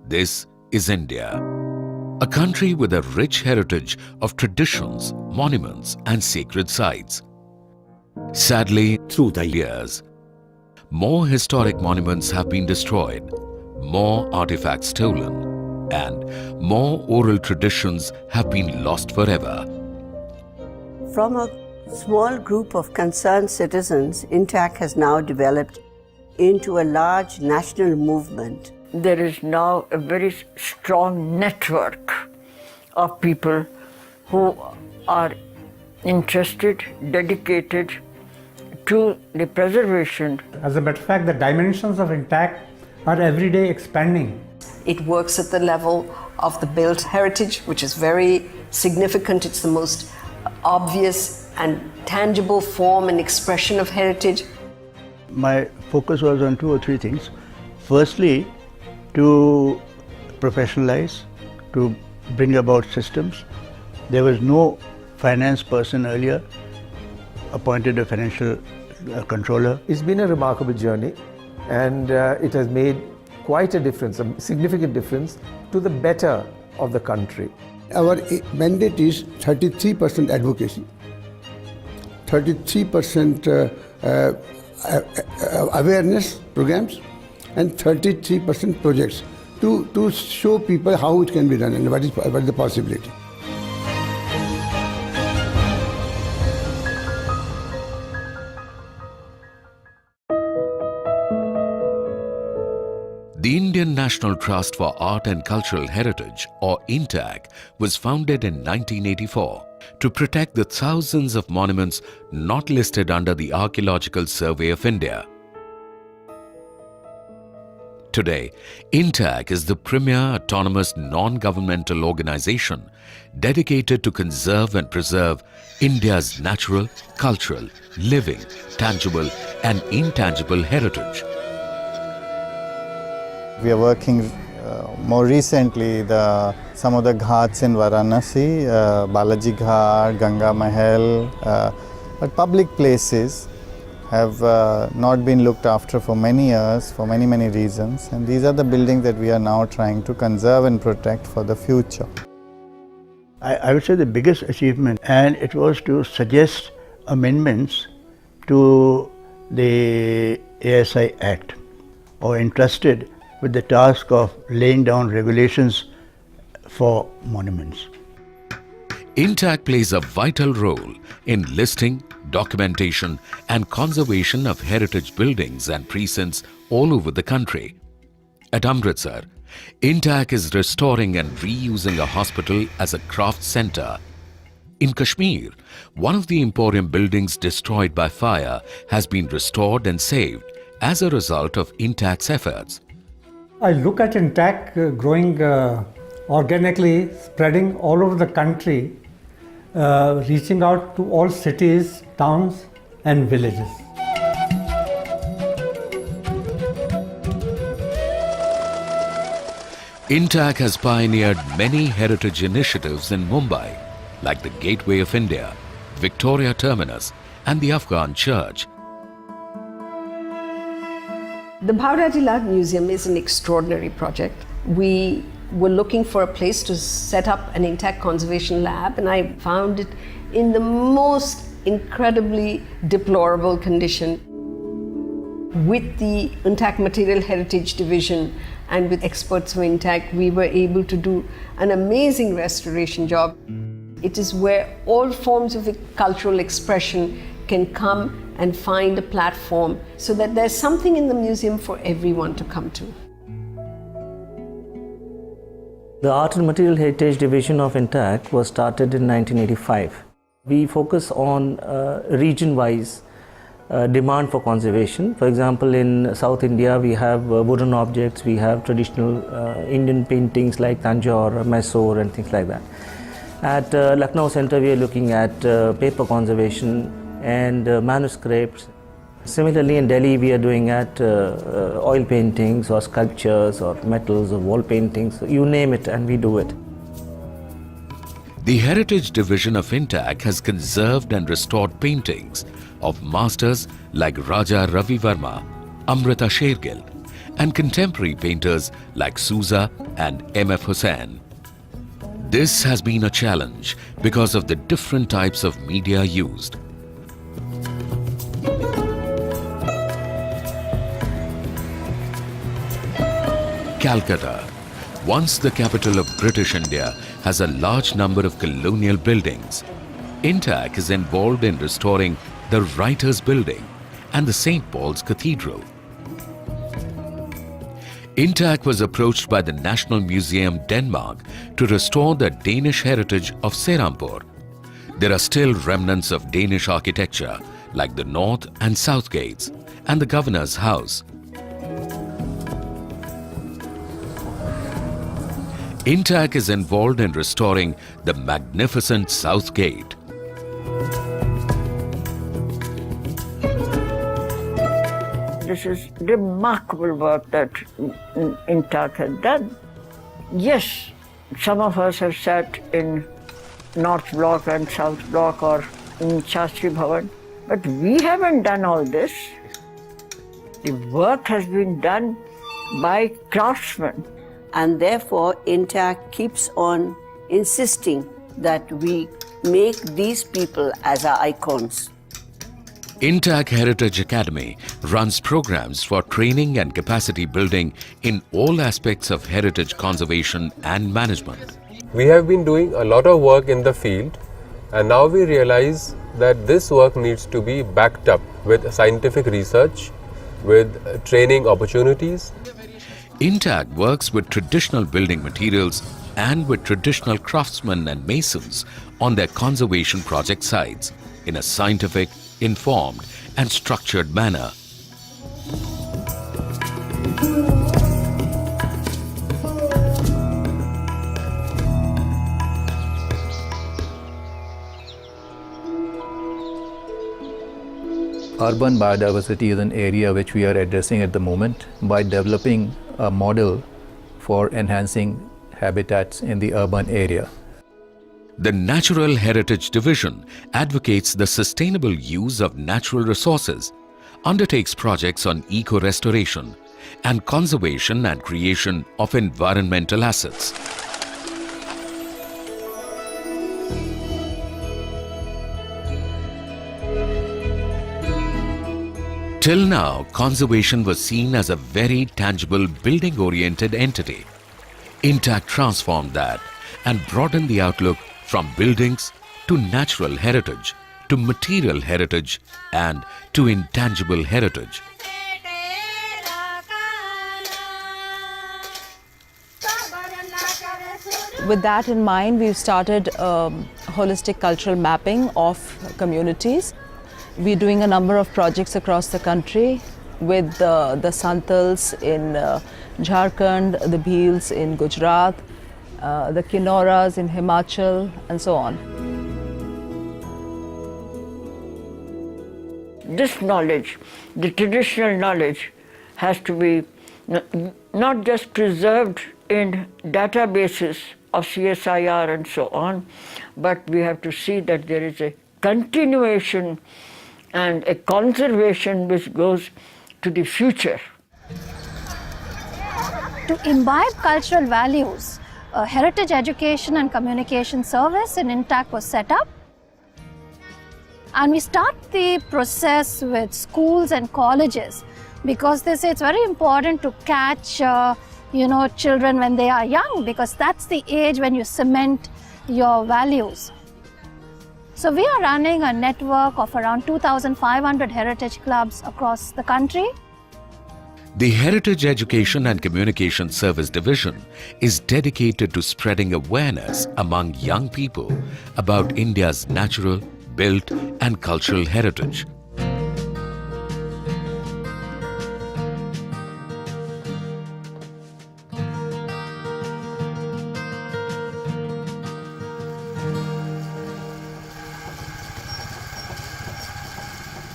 This is India, a country with a rich heritage of traditions, monuments and sacred sites. Sadly, through the years, more historic monuments have been destroyed, more artifacts stolen, and more oral traditions have been lost forever. From a small group of concerned citizens, Intach has now developed into a large national movement. There is now a very strong network of people who are interested, dedicated to the preservation. As a matter of fact, the dimensions of Intach are every day expanding. It works at the level of the built heritage, which is very significant. It's the most obvious and tangible form and expression of heritage. My focus was on 2 or 3 things. Firstly, to professionalize, to bring about systems. There was no finance person earlier, appointed a financial controller. It's been a remarkable journey, and it has made quite a difference, a significant difference to the better of the country. Our mandate is 33% advocacy, 33% awareness programs, and 33% projects to show people how it can be done and what is the possibility. The Indian National Trust for Art and Cultural Heritage, or Intach, was founded in 1984 to protect the thousands of monuments not listed under the Archaeological Survey of India. Today, Intach is the premier autonomous non-governmental organization dedicated to conserve and preserve India's natural, cultural, living, tangible and intangible heritage. We are working more recently some of the ghats in Varanasi, Balaji Ghat, Ganga Mahal, but public places have not been looked after for many years for many reasons, and these are the buildings that we are now trying to conserve and protect for the future. I would say the biggest achievement, and it was to suggest amendments to the ASI Act, or entrusted with the task of laying down regulations for monuments. Intach plays a vital role in listing, documentation and conservation of heritage buildings and precincts all over the country. At Amritsar, Intach is restoring and reusing a hospital as a craft centre. In Kashmir, one of the emporium buildings destroyed by fire has been restored and saved as a result of Intach's efforts. I look at Intach growing organically, spreading all over the country, reaching out to all cities, towns and villages. Intach has pioneered many heritage initiatives in Mumbai, like the Gateway of India, Victoria Terminus and the Afghan Church. The Bhavraji Lal Museum is an extraordinary project. We were looking for a place to set up an Intach conservation lab, and I found it in the most incredibly deplorable condition. With the Intach Material Heritage Division and with experts from Intach, we were able to do an amazing restoration job. It is where all forms of cultural expression can come and find a platform so that there's something in the museum for everyone to come to. The Art and Material Heritage Division of Intach was started in 1985. We focus on region-wise demand for conservation. For example, in South India, we have wooden objects, we have traditional Indian paintings like Tanjore, Mysore and things like that. At Lucknow Center, we are looking at paper conservation and manuscripts. Similarly, in Delhi, we are doing at oil paintings or sculptures or metals or wall paintings, you name it, and we do it. The Heritage Division of Intach has conserved and restored paintings of masters like Raja Ravi Verma, Amrita Shergill and contemporary painters like Souza and M.F. Hussain. This has been a challenge because of the different types of media used. Calcutta, once the capital of British India, has a large number of colonial buildings. Intach is involved in restoring the Writers' Building and the St. Paul's Cathedral. Intach was approached by the National Museum, Denmark, to restore the Danish heritage of Serampore. There are still remnants of Danish architecture, like the North and South Gates and the Governor's House. Intach is involved in restoring the magnificent South Gate. This is remarkable work that Intach has done. Yes, some of us have sat in North Block and South Block or in Shastri Bhavan, but we haven't done all this. The work has been done by craftsmen. And therefore, Intach keeps on insisting that we make these people as our icons. Intach Heritage Academy runs programs for training and capacity building in all aspects of heritage conservation and management. We have been doing a lot of work in the field, and now we realize that this work needs to be backed up with scientific research, with training opportunities. Intach works with traditional building materials and with traditional craftsmen and masons on their conservation project sites in a scientific, informed and structured manner. Urban biodiversity is an area which we are addressing at the moment by developing a model for enhancing habitats in the urban area. The Natural Heritage Division advocates the sustainable use of natural resources, undertakes projects on eco-restoration and conservation and creation of environmental assets. Till now, conservation was seen as a very tangible building-oriented entity. Intach transformed that and broadened the outlook from buildings to natural heritage, to material heritage and to intangible heritage. With that in mind, we've started holistic cultural mapping of communities. We're doing a number of projects across the country with the Santals in Jharkhand, the Bhils in Gujarat, the Kinnoras in Himachal, and so on. This knowledge, the traditional knowledge, has to be not just preserved in databases of CSIR and so on, but we have to see that there is a continuation and a conservation which goes to the future. To imbibe cultural values, a heritage education and communication service in Intach was set up. And we start the process with schools and colleges because they say it's very important to catch children when they are young, because that's the age when you cement your values. So we are running a network of around 2,500 heritage clubs across the country. The Heritage Education and Communication Service Division is dedicated to spreading awareness among young people about India's natural, built and cultural heritage.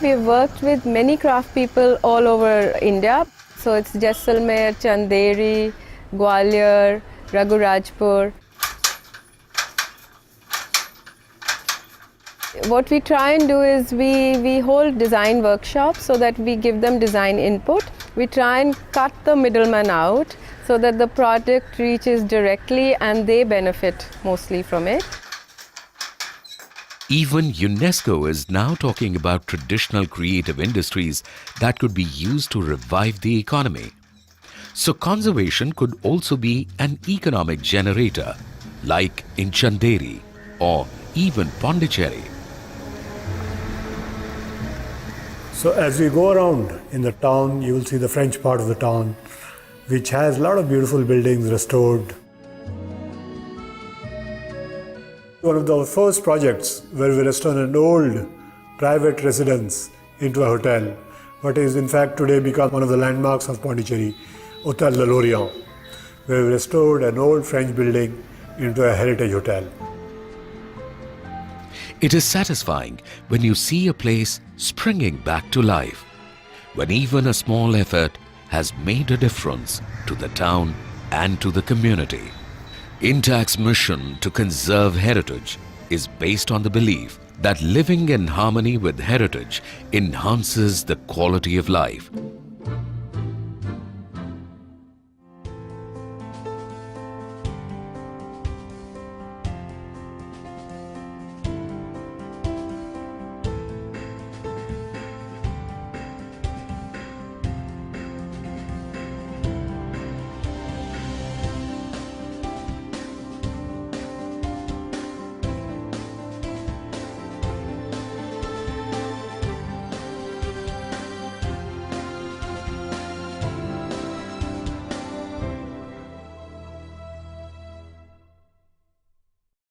We have worked with many craft people all over India. So it's Jaisalmer, Chanderi, Gwalior, Raghurajpur. What we try and do is we hold design workshops so that we give them design input. We try and cut the middleman out so that the product reaches directly and they benefit mostly from it. Even UNESCO is now talking about traditional creative industries that could be used to revive the economy. So conservation could also be an economic generator, like in Chanderi or even Pondicherry. So as we go around in the town, you will see the French part of the town, which has a lot of beautiful buildings restored. One of the first projects where we restored an old private residence into a hotel, what is in fact today become one of the landmarks of Pondicherry, Hotel de l'Orient, where we restored an old French building into a heritage hotel. It is satisfying when you see a place springing back to life, when even a small effort has made a difference to the town and to the community. Intach's mission to conserve heritage is based on the belief that living in harmony with heritage enhances the quality of life